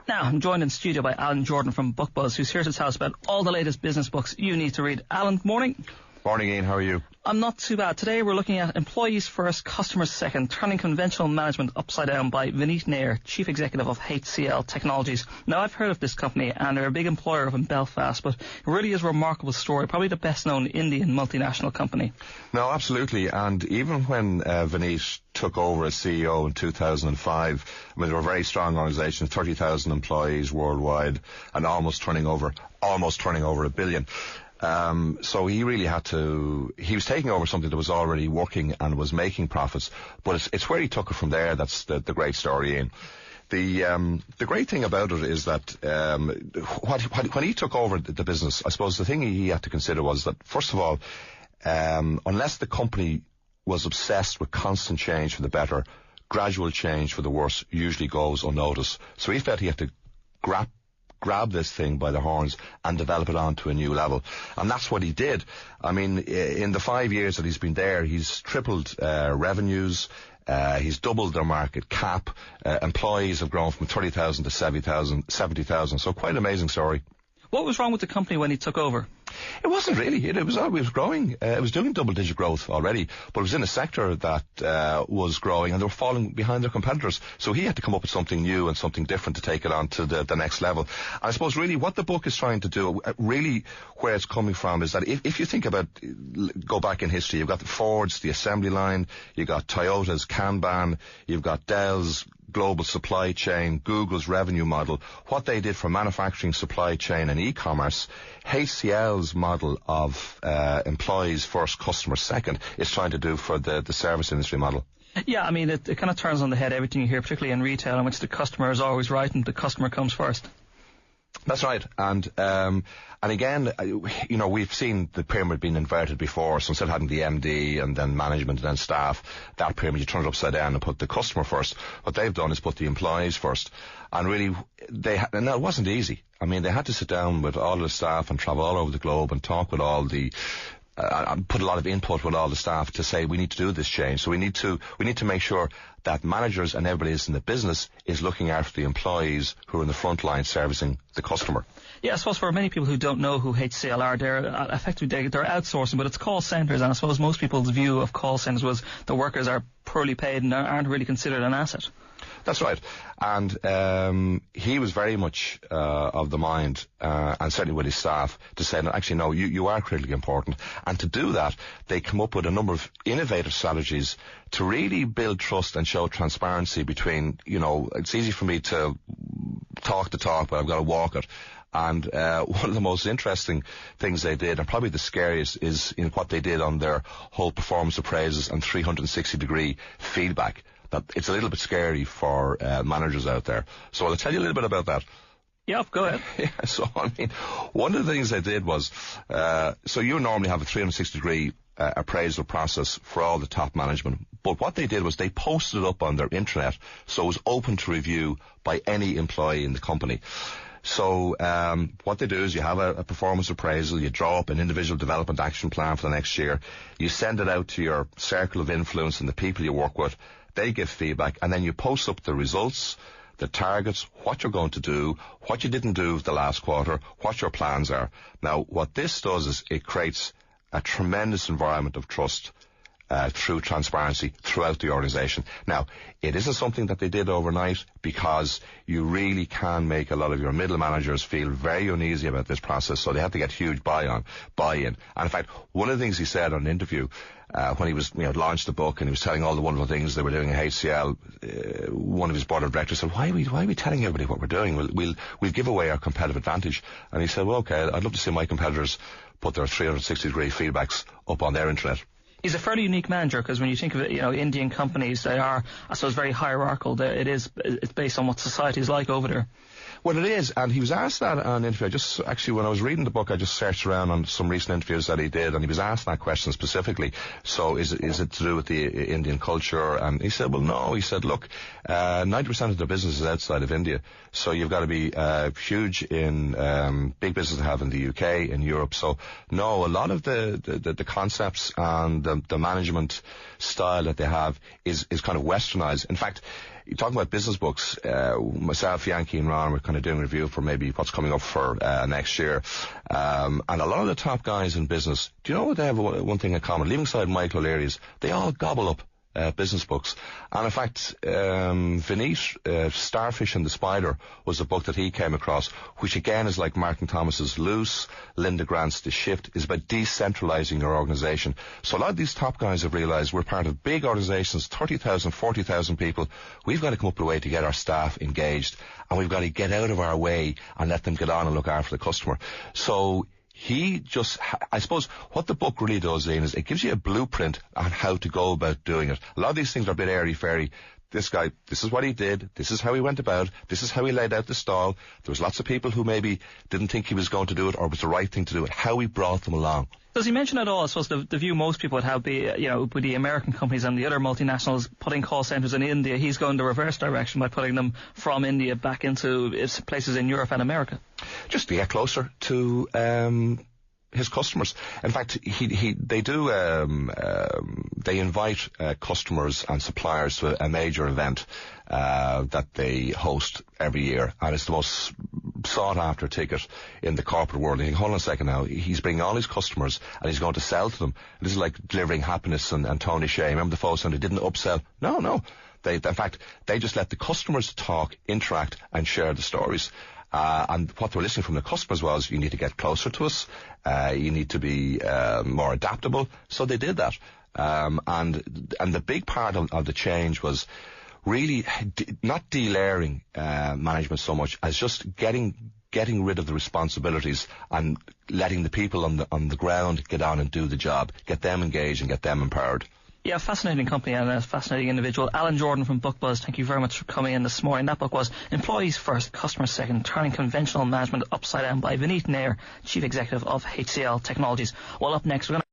Now, I'm joined in studio by Alan Jordan from BookBuzz, who's here to tell us about all the latest business books you need to read. Alan, morning. Morning, Ian. How are you? I'm not too bad. Today we're looking at Employees First, Customers Second, Turning Conventional Management Upside Down by Vineet Nair, Chief Executive of HCL Technologies. Now, I've heard of this company, and they're a big employer in Belfast, but it really is a remarkable story, probably the best-known Indian multinational company. No, absolutely. And even when Vineet took over as CEO in 2005, I mean, they were a very strong organisation, 30,000 employees worldwide, and almost turning over $1 billion. So he really he was taking over something that was already working and was making profits, but it's where he took it from there that's the great story, Ian. The great thing about it is that when he took over the business, I suppose the thing he had to consider was that, first of all, unless the company was obsessed with constant change for the better, gradual change for the worse usually goes unnoticed. So he felt he had to grab this thing by the horns and develop it onto a new level. And that's what he did. I mean, in the 5 years that he's been there, he's tripled revenues, he's doubled their market cap, employees have grown from 30,000 to 70,000, so quite an amazing story. What was wrong with the company when he took over? It wasn't really. It was growing. It was doing double-digit growth already, but it was in a sector that was growing, and they were falling behind their competitors. So he had to come up with something new and something different to take it on to the next level. And I suppose really what the book is trying to do, really where it's coming from, is that if you think about, go back in history, you've got the Fords, the assembly line, you've got Toyota's Kanban, you've got Dell's global supply chain, Google's revenue model, what they did for manufacturing, supply chain and e-commerce. HCL's model of employees first, customers second is trying to do for the service industry model. Yeah, I mean, it kind of turns on the head everything you hear, particularly in retail, in which the customer is always right and the customer comes first. That's right. And again, you know, we've seen the pyramid being inverted before. So instead of having the MD and then management and then staff, that pyramid, you turn it upside down and put the customer first. What they've done is put the employees first. And really, and it wasn't easy. I mean, they had to sit down with all the staff and travel all over the globe and talk with all the put a lot of input with all the staff to say we need to do this change. So we need to make sure that managers and everybody else in the business is looking after the employees who are in the front line servicing the customer. Yeah, I suppose for many people who don't know who HCL are, they're effectively they're outsourcing, but it's call centres, and I suppose most people's view of call centres was the workers are poorly paid and aren't really considered an asset. That's right. And he was very much of the mind, and certainly with his staff, to say, no, actually, no, you are critically important. And to do that, they come up with a number of innovative strategies to really build trust and show transparency between, you know, it's easy for me to talk the talk, but I've got to walk it. And one of the most interesting things they did, and probably the scariest, is in what they did on their whole performance appraisals and 360-degree feedback. That it's a little bit scary for managers out there. So I'll tell you a little bit about that. Yeah, go ahead. Yeah, so I mean, one of the things they did was, so you normally have a 360-degree appraisal process for all the top management. But what they did was they posted it up on their intranet, so it was open to review by any employee in the company. So what they do is you have a performance appraisal, you draw up an individual development action plan for the next year, you send it out to your circle of influence and the people you work with, they give feedback, and then you post up the results, the targets, what you're going to do, what you didn't do the last quarter, what your plans are. Now, what this does is it creates a tremendous environment of trust through transparency throughout the organisation. Now, it isn't something that they did overnight, because you really can make a lot of your middle managers feel very uneasy about this process, so they have to get huge buy-in. And in fact, one of the things he said on an interview when he was, you know, launched the book and he was telling all the wonderful things they were doing at HCL, one of his board of directors said, why are we telling everybody what we're doing? We'll give away our competitive advantage. And he said, well, okay, I'd love to see my competitors put their 360-degree feedbacks up on their intranet. He's a fairly unique manager, because when you think of it, you know, Indian companies, they are, I suppose, very hierarchical. It's based on what society is like over there. Well, it is, and he was asked that on an interview. Actually, when I was reading the book, I just searched around on some recent interviews that he did, and he was asked that question specifically. So is it to do with the Indian culture? And he said, well, no. He said, look, 90% of their business is outside of India, so you've got to be huge in big business to have in the UK, in Europe. So no, a lot of the concepts and the management style that they have is kind of westernized. In fact, you're talking about business books. Myself, Yankee and Ron, we're kind of doing a review for maybe what's coming up for next year. And a lot of the top guys in business, do you know what they have one thing in common? Leaving aside Michael O'Leary's, they all gobble up business books. And in fact, Vinit, Starfish and the Spider was a book that he came across, which again is like Martin Thomas's Loose, Linda Grant's The Shift, is about decentralizing your organization. So a lot of these top guys have realized we're part of big organizations, 30,000, 40,000 people. We've got to come up with a way to get our staff engaged, and we've got to get out of our way and let them get on and look after the customer. So he just, I suppose, what the book really does, Ian, is it gives you a blueprint on how to go about doing it. A lot of these things are a bit airy-fairy. This guy, this is what he did, this is how he went about, this is how he laid out the stall. There was lots of people who maybe didn't think he was going to do it or was the right thing to do it, how he brought them along. Does he mention at all, I suppose, the view most people would have be, with the American companies and the other multinationals putting call centres in India, he's going the reverse direction by putting them from India back into places in Europe and America? Just to get closer to his customers. In fact, they invite customers and suppliers to a major event that they host every year, and it's the most sought after ticket in the corporate world. And you think, hold on a second now, he's bringing all his customers and he's going to sell to them. This is like delivering happiness and Tony Shea. Remember the folks, and they didn't upsell? No. In fact, they just let the customers talk, interact, and share the stories. And what they were listening from the customers was, you need to get closer to us, you need to be more adaptable. So they did that. And the big part of the change was really not delayering management so much as just getting rid of the responsibilities and letting the people on the ground get on and do the job, get them engaged and get them empowered. Yeah, fascinating company and a fascinating individual. Alan Jordan from BookBuzz, thank you very much for coming in this morning. That book was Employees First, Customers Second, Turning Conventional Management Upside Down by Vinit Nair, Chief Executive of HCL Technologies. Well, up next, we're going to